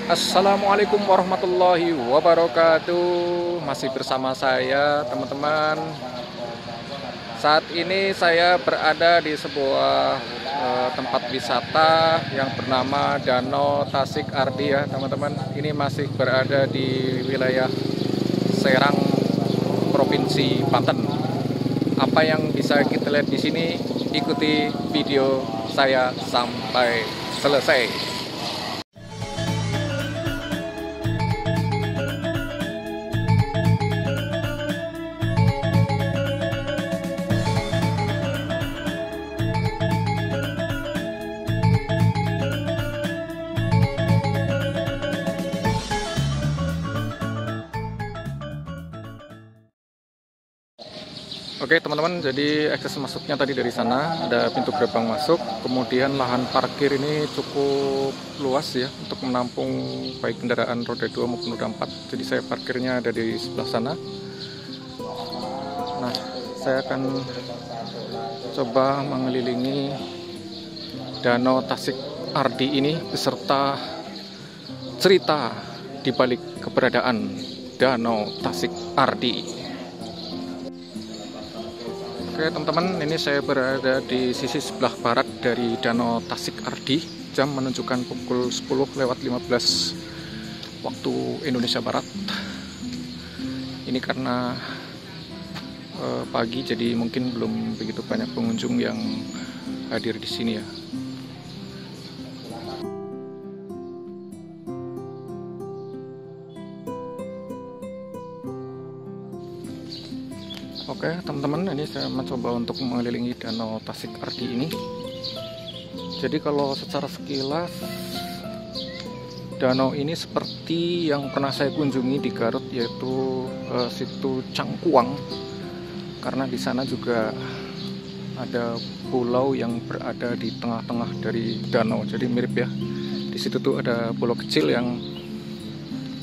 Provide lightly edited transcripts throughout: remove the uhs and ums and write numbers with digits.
Assalamualaikum warahmatullahi wabarakatuh. Masih bersama saya teman-teman. Saat ini saya berada di sebuah tempat wisata yang bernama Danau Tasik Ardi ya teman-teman. Ini masih berada di wilayah Serang, Provinsi Banten. Apa yang bisa kita lihat di sini? Ikuti video saya sampai selesai. Oke teman-teman, jadi akses masuknya tadi dari sana, ada pintu gerbang masuk, kemudian lahan parkir ini cukup luas ya untuk menampung baik kendaraan roda 2 maupun roda 4. Jadi saya parkirnya ada di sebelah sana. Nah, saya akan coba mengelilingi Danau Tasik Ardi ini beserta cerita di balik keberadaan Danau Tasik Ardi. Oke teman-teman, ini saya berada di sisi sebelah barat dari Danau Tasik Ardi. Jam menunjukkan pukul 10:15 waktu Indonesia Barat. Ini karena pagi, jadi mungkin belum begitu banyak pengunjung yang hadir di sini ya. Oke teman-teman, ini saya mencoba untuk mengelilingi Danau Tasik Ardi ini. Jadi kalau secara sekilas, danau ini seperti yang pernah saya kunjungi di Garut, yaitu situ Cangkuang. Karena di sana juga ada pulau yang berada di tengah-tengah dari danau, jadi mirip ya. Di situ tuh ada pulau kecil yang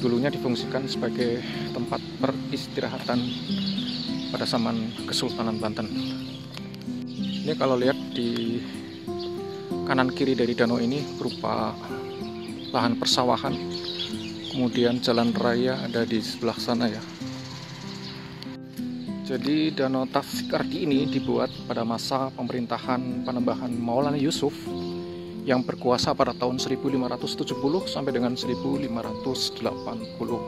dulunya difungsikan sebagai tempat peristirahatan pada zaman Kesultanan Banten. Ini kalau lihat di kanan kiri dari danau ini berupa lahan persawahan, kemudian jalan raya ada di sebelah sana ya. Jadi Danau Tasik Ardi ini dibuat pada masa pemerintahan Panembahan Maulana Yusuf yang berkuasa pada tahun 1570 sampai dengan 1580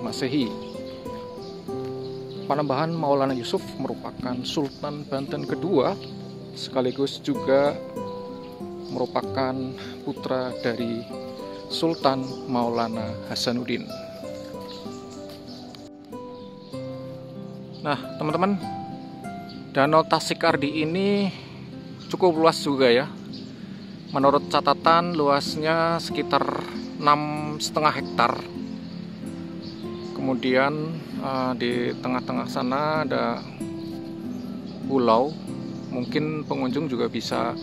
Masehi. Panembahan Maulana Yusuf merupakan Sultan Banten kedua, sekaligus juga merupakan putra dari Sultan Maulana Hasanuddin. Nah teman-teman, Danau Tasik Ardi ini cukup luas juga ya. Menurut catatan luasnya sekitar 6,5 hektar. Kemudian di tengah-tengah sana ada pulau. Mungkin pengunjung juga bisa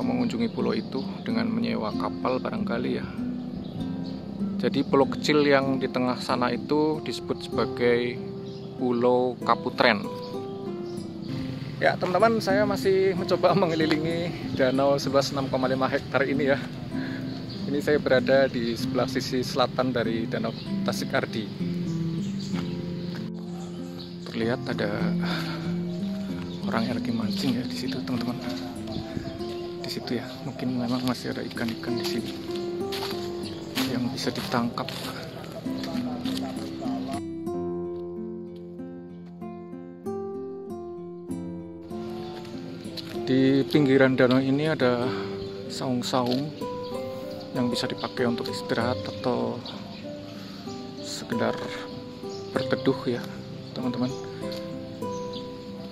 mengunjungi pulau itu dengan menyewa kapal barangkali ya. Jadi pulau kecil yang di tengah sana itu disebut sebagai Pulau Kaputren. Ya teman-teman, saya masih mencoba mengelilingi danau seluas 6,5 hektar ini ya. Ini saya berada di sebelah sisi selatan dari Danau Tasik Ardi. Terlihat ada orang yang lagi mancing ya di situ teman-teman. Di situ ya, mungkin memang masih ada ikan-ikan di sini yang bisa ditangkap. Di pinggiran danau ini ada saung-saung yang bisa dipakai untuk istirahat atau sekedar berteduh ya teman-teman.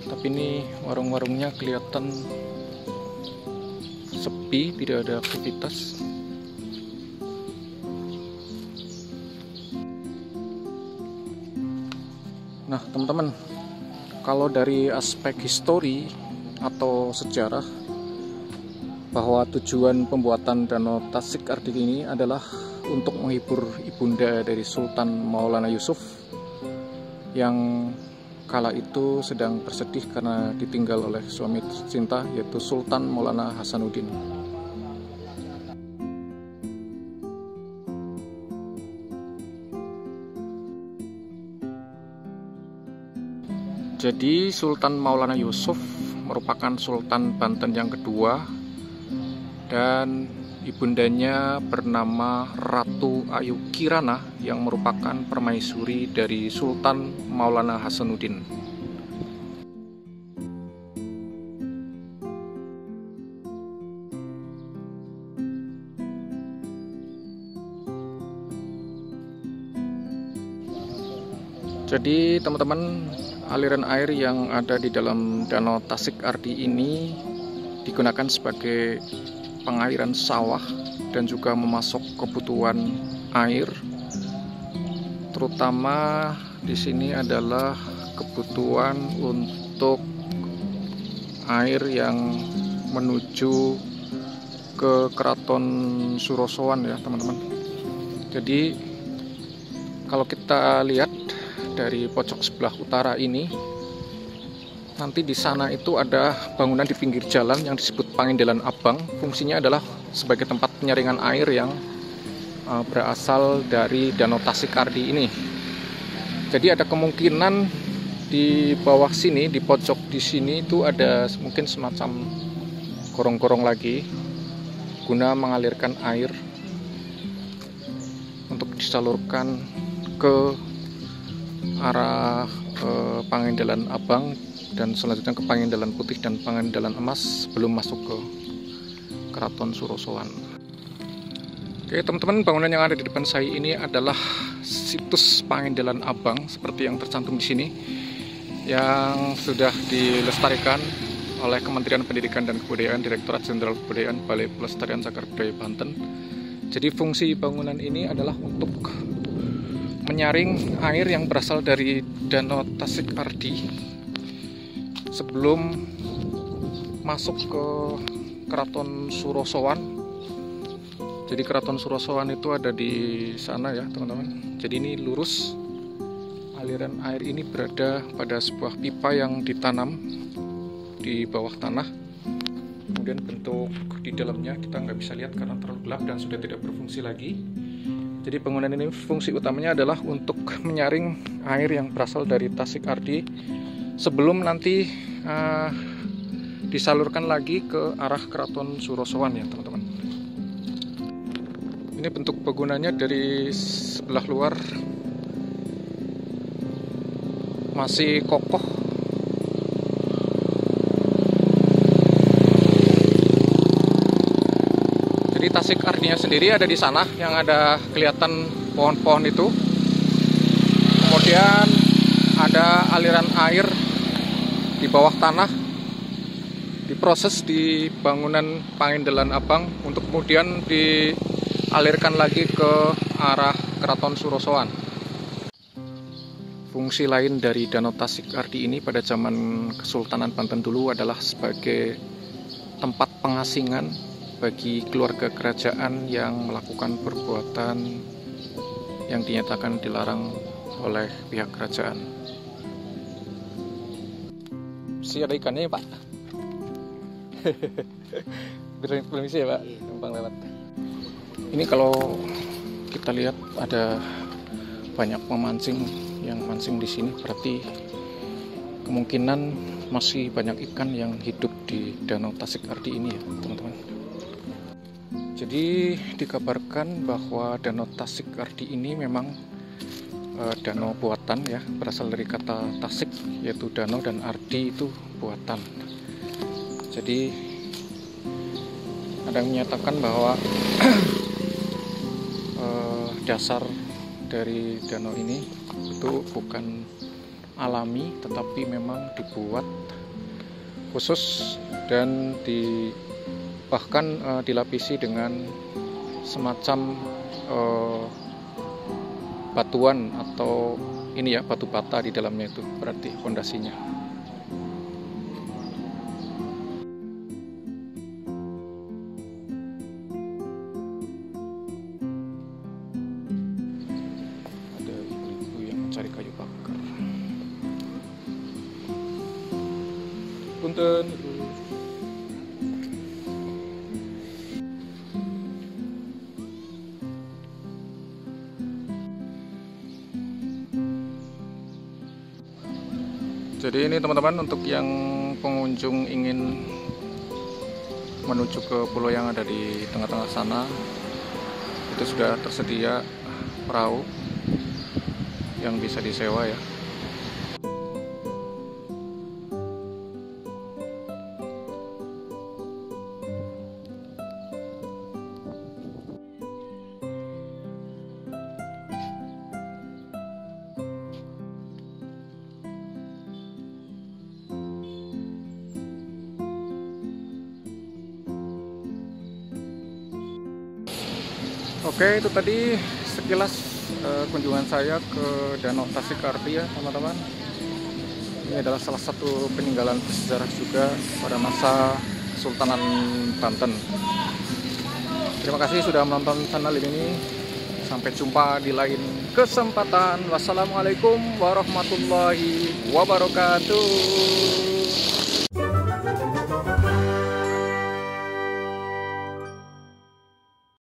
Tapi ini warung-warungnya kelihatan sepi, tidak ada aktivitas. Nah teman-teman, kalau dari aspek histori atau sejarah, bahwa tujuan pembuatan Danau Tasik Ardi ini adalah untuk menghibur ibunda dari Sultan Maulana Yusuf yang kala itu sedang bersedih karena ditinggal oleh suami tercinta, yaitu Sultan Maulana Hasanuddin. Jadi Sultan Maulana Yusuf merupakan Sultan Banten yang kedua dan ibundanya bernama Ratu Ayu Kirana yang merupakan permaisuri dari Sultan Maulana Hasanuddin. Jadi teman-teman, aliran air yang ada di dalam Danau Tasik Ardi ini digunakan sebagai pengairan sawah dan juga memasok kebutuhan air. Terutama di sini adalah kebutuhan untuk air yang menuju ke Keraton Surosowan ya teman-teman. Jadi kalau kita lihat dari pojok sebelah utara ini, nanti di sana itu ada bangunan di pinggir jalan yang disebut Pangindalan Abang. Fungsinya adalah sebagai tempat penyaringan air yang berasal dari Danau Tasik Ardi ini. Jadi ada kemungkinan di bawah sini, di pojok di sini itu ada mungkin semacam gorong-gorong lagi guna mengalirkan air untuk disalurkan ke arah Pangindalan Abang dan selanjutnya ke Pangindalan Putih dan Pangindalan Emas sebelum masuk ke Keraton Surosowan. Oke teman-teman, bangunan yang ada di depan saya ini adalah situs Pangindalan Abang seperti yang tercantum di sini, yang sudah dilestarikan oleh Kementerian Pendidikan dan Kebudayaan, Direktorat Jenderal Kebudayaan, Balai Pelestarian Cagar Budaya Banten. Jadi fungsi bangunan ini adalah untuk menyaring air yang berasal dari Danau Tasik Ardi sebelum masuk ke Keraton Surosowan. Jadi Keraton Surosowan itu ada di sana ya teman-teman. Jadi ini lurus, aliran air ini berada pada sebuah pipa yang ditanam di bawah tanah. Kemudian bentuk di dalamnya kita nggak bisa lihat karena terlalu gelap dan sudah tidak berfungsi lagi. Jadi bangunan ini fungsi utamanya adalah untuk menyaring air yang berasal dari Tasik Ardi sebelum nanti disalurkan lagi ke arah Keraton Surosowan ya teman-teman. Ini bentuk bangunannya dari sebelah luar masih kokoh. Jadi Tasik Ardinya sendiri ada di sana, yang ada kelihatan pohon-pohon itu. Kemudian ada aliran air di bawah tanah, diproses di bangunan Pangindalan Abang untuk kemudian dialirkan lagi ke arah Keraton Surosowan. Fungsi lain dari Danau Tasik Ardi ini pada zaman Kesultanan Banten dulu adalah sebagai tempat pengasingan bagi keluarga kerajaan yang melakukan perbuatan yang dinyatakan dilarang oleh pihak kerajaan. Si ada ikannya ya Pak? Permisi ya Pak, gampang lewat. Ini kalau kita lihat ada banyak pemancing yang mancing di sini, berarti kemungkinan masih banyak ikan yang hidup di Danau Tasik Ardi ini ya teman-teman. Jadi dikabarkan bahwa Danau Tasik Ardi ini memang danau buatan ya, berasal dari kata Tasik yaitu danau dan Ardi itu buatan. Jadi ada yang menyatakan bahwa dasar dari danau ini itu bukan alami tetapi memang dibuat khusus dan bahkan dilapisi dengan semacam batuan atau ini ya, batu bata di dalamnya itu berarti fondasinya. Ada ibu-ibu yang mencari kayu bakar. Punten. Jadi ini teman-teman, untuk yang pengunjung ingin menuju ke pulau yang ada di tengah-tengah sana, itu sudah tersedia perahu yang bisa disewa ya. Oke, itu tadi sekilas kunjungan saya ke Danau Tasik-Karti ya teman-teman. Ini adalah salah satu peninggalan bersejarah juga pada masa Kesultanan Banten. Terima kasih sudah menonton channel ini. Sampai jumpa di lain kesempatan. Wassalamualaikum warahmatullahi wabarakatuh.